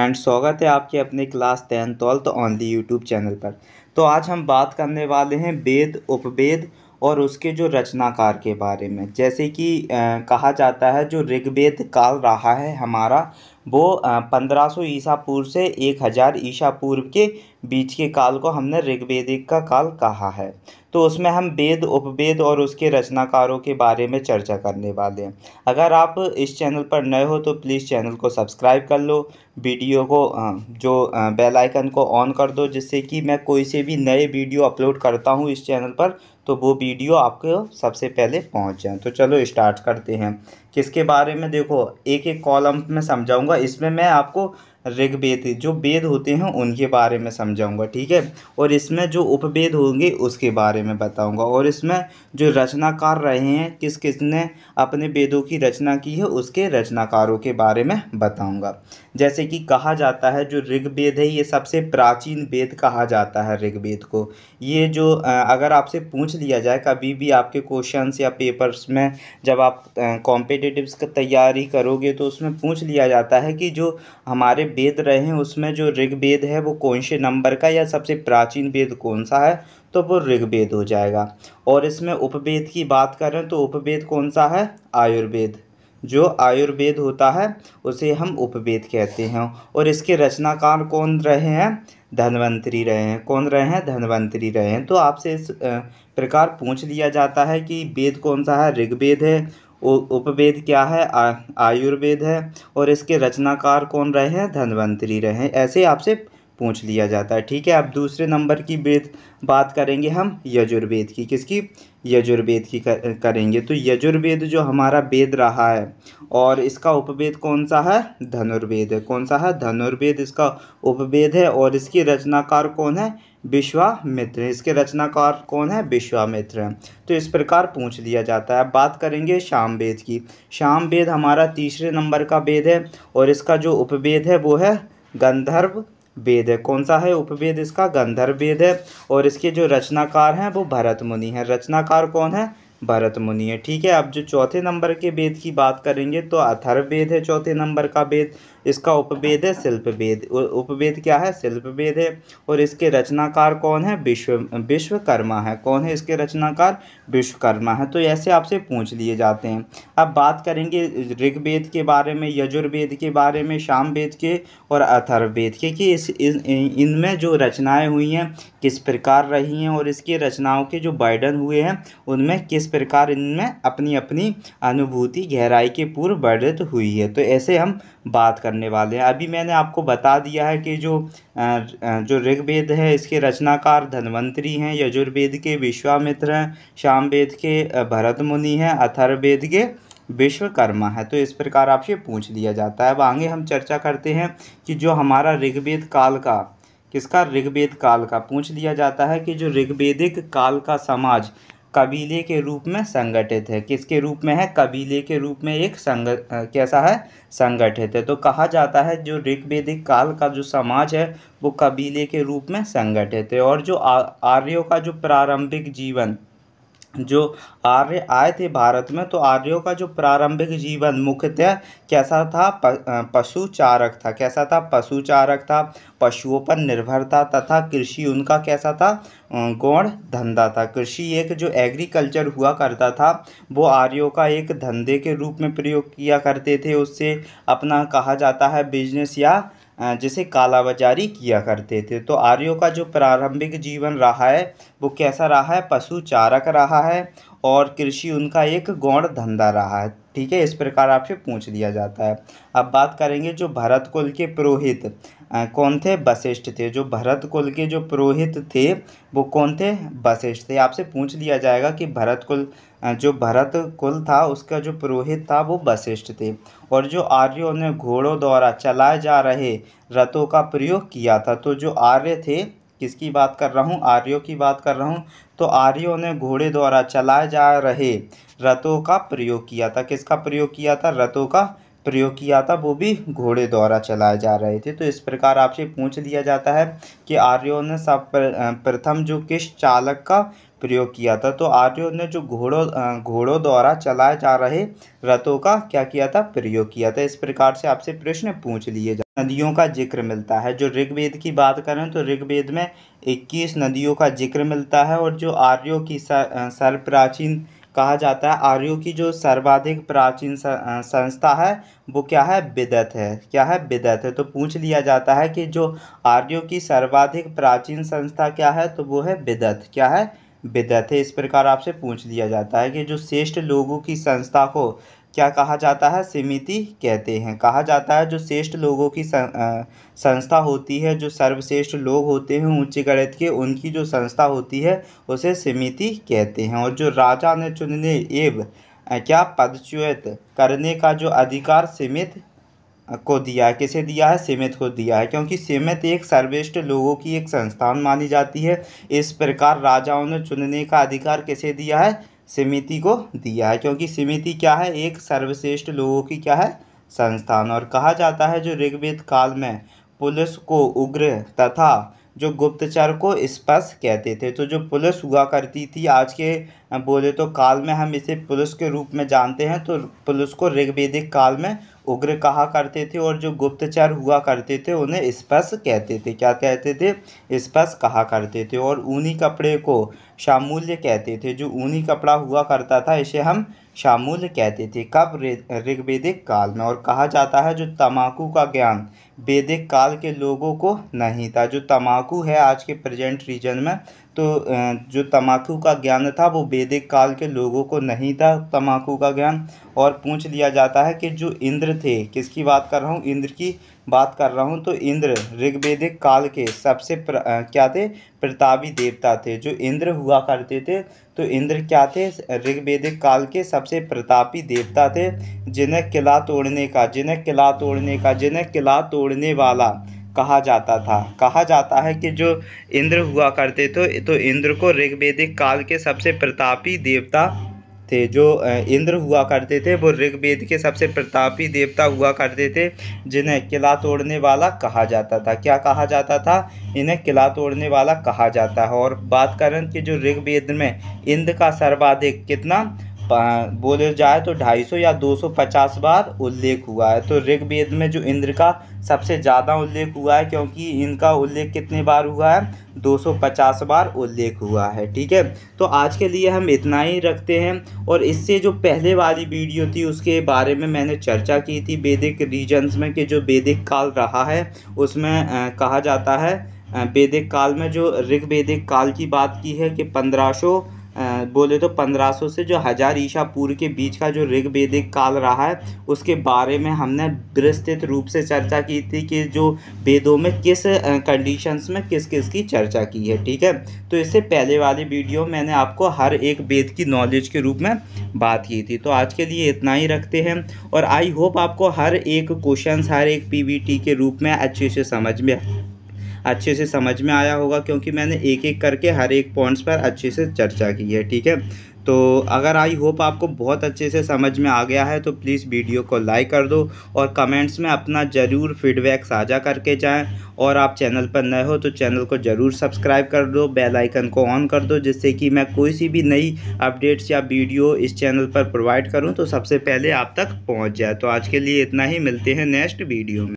And स्वागत है आपके अपने class 10 12th only YouTube channel पर। तो आज हम बात करने वाले हैं वेद, उपवेद और उसके जो रचनाकार के बारे में। जैसे कि कहा जाता है जो ऋग्वेद काल रहा है हमारा वो 1500 ईसा पूर्व से 1000 ईसा पूर्व के बीच के काल को हमने ऋग्वेदिक का काल कहा है। तो उसमें हम वेद, उपवेद और उसके रचनाकारों के बारे में चर्चा करने वाले हैं। अगर आप इस चैनल पर नए हो तो प्लीज़ चैनल को सब्सक्राइब कर लो, वीडियो को बेल आइकन को ऑन कर दो, जिससे कि मैं कोई से भी नए वीडियो अपलोड करता हूँ इस चैनल पर तो वो वीडियो आपको सबसे पहले पहुँच जाए। तो चलो स्टार्ट करते हैं। किसके बारे में, देखो एक एक कॉलम में समझाऊंगा। इसमें मैं आपको ऋग्वेद जो वेद होते हैं उनके बारे में समझाऊंगा, ठीक है। और इसमें जो उपवेद होंगे उसके बारे में बताऊंगा। और इसमें जो रचनाकार रहे हैं, किस किसने अपने वेदों की रचना की है, उसके रचनाकारों के बारे में बताऊंगा। जैसे कि कहा जाता है जो ऋग्वेद है ये सबसे प्राचीन वेद कहा जाता है ऋग्वेद को। ये जो अगर आपसे पूछ लिया जाए कभी भी आपके क्वेश्चंस या पेपर्स में, जब आप कॉम्पिटिटिव्स की तैयारी करोगे तो उसमें पूछ लिया जाता है कि जो हमारे वेद रहे हैं उसमें जो ऋग्वेद है वो कौन से नंबर का या सबसे प्राचीन वेद कौन सा है, तो वो ऋग्वेद हो जाएगा। और इसमें उपवेद की बात करें तो उपवेद कौन सा है, आयुर्वेद। जो आयुर्वेद होता है उसे हम उपवेद कहते हैं। और इसके रचनाकार कौन रहे हैं, धन्वंतरी रहे हैं। कौन रहे हैं, धन्वंतरी रहे हैं। तो आपसे इस प्रकार पूछ लिया जाता है कि वेद कौन सा है, ऋग्वेद है। उपवेद क्या है, आयुर्वेद है। और इसके रचनाकार कौन रहे हैं, धन्वंतरी रहे हैं। ऐसे आपसे पूछ लिया जाता है, ठीक है। अब दूसरे नंबर की वेद बात करेंगे हम यजुर्वेद की। किसकी, यजुर्वेद की करेंगे। तो यजुर्वेद जो हमारा वेद रहा है और इसका उपवेद कौन सा है, धनुर्वेद है। कौन सा है, धनुर्वेद इसका उपवेद है। और इसके रचनाकार कौन है, विश्वामित्र। इसके रचनाकार कौन है, विश्वामित्र हैं। तो इस प्रकार पूछ लिया जाता है। अब बात करेंगे सामवेद की। सामवेद हमारा तीसरे नंबर का वेद है और इसका जो उपवेद है वो है गंधर्व वेद है। कौन सा है उपवेद इसका, गंधर्व वेद है। और इसके जो रचनाकार हैं वो भरत मुनि हैं। रचनाकार कौन है, भरत मुनि है, ठीक है। अब जो चौथे नंबर के वेद की बात करेंगे तो अथर्ववेद है चौथे नंबर का वेद। इसका उपवेद है शिल्पवेद। उपवेद क्या है, शिल्पवेद है। और इसके रचनाकार कौन है, विश्वकर्मा है। कौन है इसके रचनाकार, विश्वकर्मा है। तो ऐसे आपसे पूछ लिए जाते हैं। अब बात करेंगे ऋग्वेद के बारे में, यजुर्वेद के बारे में, सामवेद के और अथर्ववेद के कि इनमें जो रचनाएं हुई हैं किस प्रकार रही हैं और इसकी रचनाओं के जो वर्णन हुए हैं उनमें किस प्रकार इनमें अपनी अपनी अनुभूति गहराई के पूर्व वर्णित हुई है। तो ऐसे हम बात करने वाले हैं। अभी मैंने आपको बता दिया है कि जो ऋग्वेद है इसके रचनाकार धन्वंतरी हैं, यजुर्वेद के विश्वामित्र हैं, सामवेद के भरत मुनि हैं, अथर्ववेद के विश्वकर्मा है। तो इस प्रकार आपसे पूछ लिया जाता है। अब आगे हम चर्चा करते हैं कि जो हमारा ऋग्वेद काल का, किसका, ऋग्वेद काल का पूछ लिया जाता है कि जो ऋग्वेदिक काल का समाज कबीले के रूप में संगठित है। किसके रूप में है, कबीले के रूप में एक कैसा है, संगठित है। तो कहा जाता है जो ऋग्वेदिक काल का जो समाज है वो कबीले के रूप में संगठित है। और जो आर्यों का जो प्रारंभिक जीवन, जो आर्य आए थे भारत में, तो आर्यों का जो प्रारंभिक जीवन मुख्यतः कैसा था, पशुचारक था। कैसा था, पशुचारक था, पशुओं पर निर्भर था। तथा कृषि उनका कैसा था, गौण धंधा था। कृषि एक जो एग्रीकल्चर हुआ करता था वो आर्यों का एक धंधे के रूप में प्रयोग किया करते थे। उससे अपना कहा जाता है बिजनेस या जिसे कालाबाजारी किया करते थे। तो आर्यों का जो प्रारंभिक जीवन रहा है वो कैसा रहा है, पशुचारक रहा है। और कृषि उनका एक गौण धंधा रहा है, ठीक है। इस प्रकार आपसे पूछ लिया जाता है। अब बात करेंगे जो भरत कुल के पुरोहित कौन थे, वशिष्ठ थे। जो भरत कुल के जो पुरोहित थे वो कौन थे, वशिष्ठ थे। आपसे पूछ लिया जाएगा कि भरत कुल जो भरत कुल था उसका जो पुरोहित था वो वशिष्ठ थे। और जो आर्यों ने घोड़ों द्वारा चलाए जा रहे रथों का प्रयोग किया था। तो जो आर्य थे, किसकी बात कर रहा हूँ, आर्यों की बात कर रहा हूँ। तो आर्यों ने घोड़े द्वारा चलाए जा रहे रथों का प्रयोग किया था। किसका प्रयोग किया था, रथों का प्रयोग किया था, वो भी घोड़े द्वारा चलाए जा रहे थे। तो इस प्रकार आपसे पूछ लिया जाता है कि आर्यों ने सब प्रथम जो किस चालक का प्रयोग किया था। तो आर्यों ने जो घोड़ों द्वारा चलाए जा रहे रथों का क्या किया था, प्रयोग किया था। इस प्रकार से आपसे प्रश्न पूछ लिए नदियों का जिक्र मिलता है। जो ऋग्वेद की बात करें तो ऋग्वेद में 21 नदियों का जिक्र मिलता है। और जो आर्यों की सर्वप्राचीन कहा जाता है, आर्यों की जो सर्वाधिक प्राचीन संस्था है वो क्या है, विदत है। क्या है, विदत है। तो पूछ लिया जाता है कि जो आर्यों की सर्वाधिक प्राचीन संस्था क्या है, तो वो है विदत। क्या है, विदत है। इस प्रकार आपसे पूछ लिया जाता है कि जो श्रेष्ठ लोगों की संस्था को क्या कहा जाता है, समिति कहते हैं। कहा जाता है जो श्रेष्ठ लोगों की संस्था होती है, जो सर्वश्रेष्ठ लोग होते हैं उच्च गणित के, उनकी जो संस्था होती है उसे समिति कहते हैं। और जो राजा ने चुनने एवं क्या पदच्युत करने का जो अधिकार सीमित को दिया है, किसे दिया है, सीमित को दिया है, क्योंकि सीमित एक सर्वश्रेष्ठ लोगों की एक संस्थान मानी जाती है। इस प्रकार राजाओं ने चुनने का अधिकार किसे दिया है, समिति को दिया है, क्योंकि समिति क्या है, एक सर्वश्रेष्ठ लोगों की क्या है, संस्थान। और कहा जाता है जो ऋग्वेद काल में पुलिस को उग्र तथा जो गुप्तचर को स्पष्ट कहते थे। तो जो पुलिस हुआ करती थी, आज के बोले तो काल में हम इसे पुलिस के रूप में जानते हैं, तो पुलिस को ऋग्वेदिक काल में उग्र कहा करते थे। और जो गुप्तचर हुआ करते थे उन्हें स्पष्ट कहते थे। क्या कहते थे, स्पष्ट कहा करते थे। और ऊनी कपड़े को शामूल्य कहते थे। जो ऊनी कपड़ा हुआ करता था इसे हम शामूल्य कहते थे। कब, ऋग्वेदिक काल में। और कहा जाता है जो तम्बाकू का ज्ञान वैदिक काल के लोगों को नहीं था। जो तम्बाकू है आज के प्रेजेंट रीजन में, तो जो तम्बाकू का ज्ञान था वो वैदिक काल के लोगों को नहीं था, तम्बाकू का ज्ञान। और पूछ लिया जाता है कि जो इंद्र थे, किसकी बात कर रहा हूँ, इंद्र की बात कर रहा हूँ। तो इंद्र ऋग्वेदिक काल के सबसे क्या थे, प्रतापी देवता थे। जो इंद्र हुआ करते थे, तो इंद्र क्या थे, ऋग्वेदिक काल के सबसे प्रतापी देवता थे, जिन्हें किला तोड़ने का, जिन्हें किला तोड़ने वाला कहा जाता था। कहा जाता है कि जो इंद्र हुआ करते थे, तो इंद्र को ऋग्वेदिक काल के सबसे प्रतापी देवता थे। जो इंद्र हुआ करते थे वो ऋग्वेद के सबसे प्रतापी देवता हुआ करते थे, जिन्हें किला तोड़ने वाला कहा जाता था। क्या कहा जाता था, इन्हें किला तोड़ने वाला कहा जाता है। और बात करें कि जो ऋग्वेद में इंद्र का सर्वाधिक कितना बोले जाए तो 250 या 250 बार उल्लेख हुआ है। तो ऋग्वेद में जो इंद्र का सबसे ज़्यादा उल्लेख हुआ है, क्योंकि इनका उल्लेख कितने बार हुआ है, 250 बार उल्लेख हुआ है। ठीक है, तो आज के लिए हम इतना ही रखते हैं। और इससे जो पहले वाली वीडियो थी उसके बारे में मैंने चर्चा की थी वैदिक रीजन्स में, कि जो वैदिक काल रहा है उसमें कहा जाता है वैदिक काल में जो ऋग्वेदिक काल की बात की है कि 1500 बोले तो 1500 से जो 1000 ईसा पूर्व के बीच का जो ऋग्वेदिक काल रहा है उसके बारे में हमने विस्तृत रूप से चर्चा की थी कि जो वेदों में किस कंडीशंस में किस किस की चर्चा की है। ठीक है, तो इससे पहले वाली वीडियो मैंने आपको हर एक वेद की नॉलेज के रूप में बात की थी। तो आज के लिए इतना ही रखते हैं। और आई होप आपको हर एक क्वेश्चन, हर एक पीवीटी के रूप में अच्छे से समझ में आया होगा, क्योंकि मैंने एक एक करके हर एक पॉइंट्स पर अच्छे से चर्चा की है। ठीक है, तो अगर आई होप आपको बहुत अच्छे से समझ में आ गया है तो प्लीज़ वीडियो को लाइक कर दो और कमेंट्स में अपना ज़रूर फीडबैक साझा करके जाएं। और आप चैनल पर नए हो तो चैनल को ज़रूर सब्सक्राइब कर दो, बेल आइकन को ऑन कर दो, जिससे कि मैं कोई सी भी नई अपडेट्स या वीडियो इस चैनल पर प्रोवाइड करूं तो सबसे पहले आप तक पहुंच जाए। तो आज के लिए इतना ही, मिलते हैं नेक्स्ट वीडियो में।